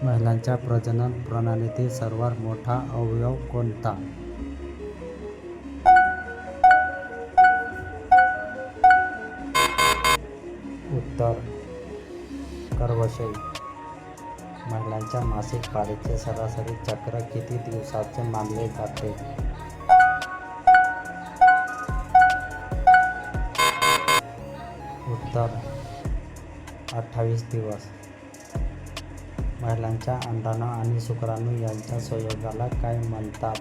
महिलांच्या प्रजनन प्रणालीतील सर्वात मोठा अवयव कोणता? उत्तर गर्भाशय. महिलांच्या मासिक पाळीचे सरासरी चक्र किती दिवसांचे मानले जाते? उत्तर 28 दिवस. महिलांच्या अंडाणु आणि शुक्राणू यांच्या संयोगाला काय म्हणतात?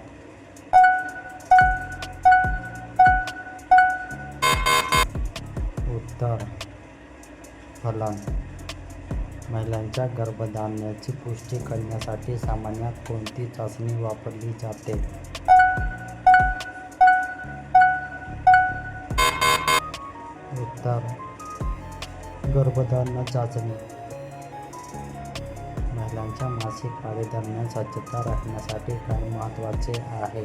उत्तर फलन. महिलांच्या गर्भधारणेची पुष्टी करण्यासाठी सामान्यतः कोणती चाचणी वापरली जाते? उत्तर गर्भधारणा चाचणी. महिलांच्या मासिक पाळी दरम्यान स्वच्छता राखण्यासाठी काय महत्त्वाचे आहे?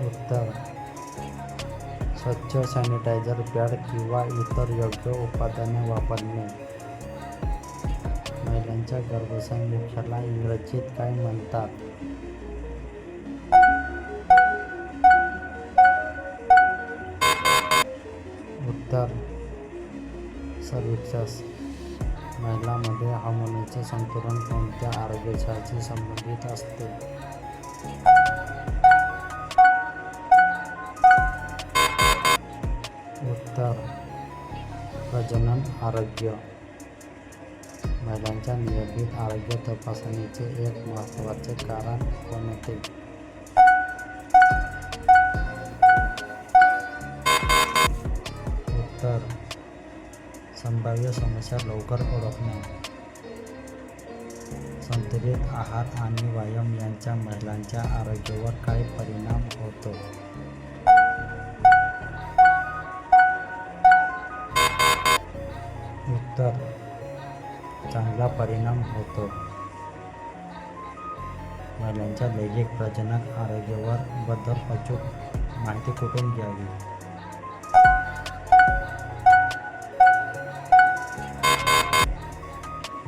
उत्तर स्वच्छ सॅनिटायझर पॅड किंवा इतर योग्य उत्पादने वापरणे. महिलांच्या गर्भाशय मुख्याला इंग्रजीत काय म्हणतात? उत्तर सर्व्हिक्स. महिलांमध्ये हार्मोनचे संतुलन कोणत्या आरोग्याशी संबंधित असते? उत्तर प्रजनन आरोग्य. महिलांच्या नियमित आरोग्य तपासणीचे एक महत्त्वाचे कारण कोणते? उत्तर संभाव्य समस्या लवकर ओळखणे. संतुलित आहार आणि व्यायाम यांचा महिलांच्या आरोग्यावर काय परिणाम होतो? उत्तर चांगला परिणाम होतो. महिलांच्या लैंगिक प्रजनन आरोग्यावर बद्दल अचूक माहिती कुठून घ्यावी?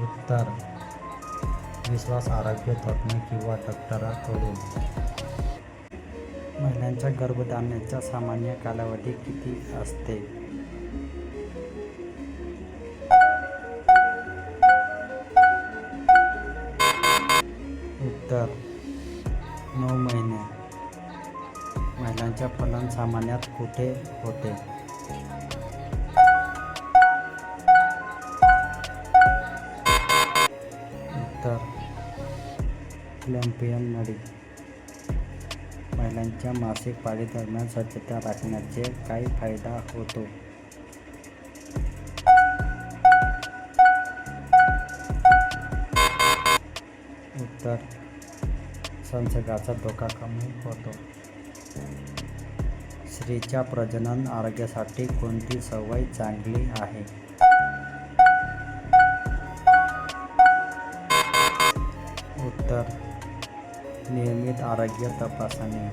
उत्तर विश्वास आरोग्य तज्ज्ञ किंवा डॉक्टरांकडून. महिलांच्या गर्भधारणेचा सामान्य कालावधी किती असते? उत्तर 9 महिने. महिलांच्या फलन सामान्यतः कुठे होते? उत्तर फॅलोपियन नळी. महिलांच्या मासिक पाळी दरम्यान स्वच्छता राखण्याचे काय फायदा होतो? उत्तर संसर्गाचा धोका कमी होतो. स्त्रीच्या प्रजनन आरोग्यासाठी कोणती सवय चांगली आहे? उत्तर नियमित आरोग्य तपासणी.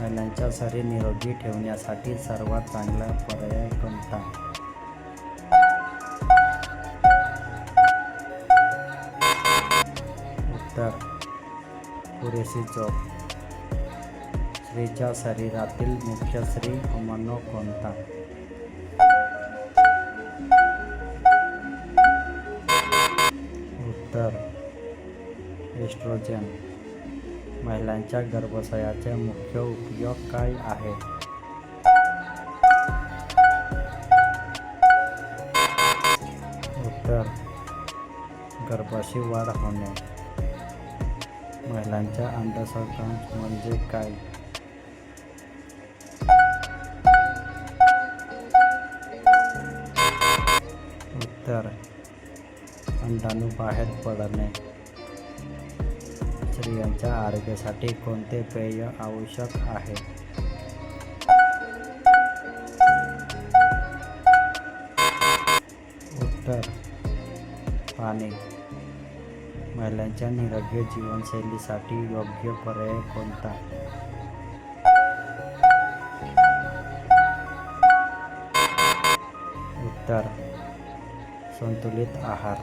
महिलांच्या शरीर निरोगी ठेवण्यासाठी सर्वात चांगला पर्याय कोणता? उत्तर पुरेशी झोप. स्त्रीच्या शरीरातील मुख्य स्त्री हार्मोन कोणता? उत्तर एस्ट्रोजन. महिलांच्या गर्भाशयाचे मुख्य उपयोग काय आहेत? उत्तर गर्भाशय वाढ होणे. महिलांच्या अंडसंस्कार म्हणजे काय? उत्तर अंडाणु बाहेर पडणे. स्त्रियांच्या आरोग्यासाठी कोणते पेय आवश्यक आहे? उत्तर पाणी. महिलांच्या निरोगी जीवनशैलीसाठी योग्य पर्याय कोणता? तर संतुलित आहार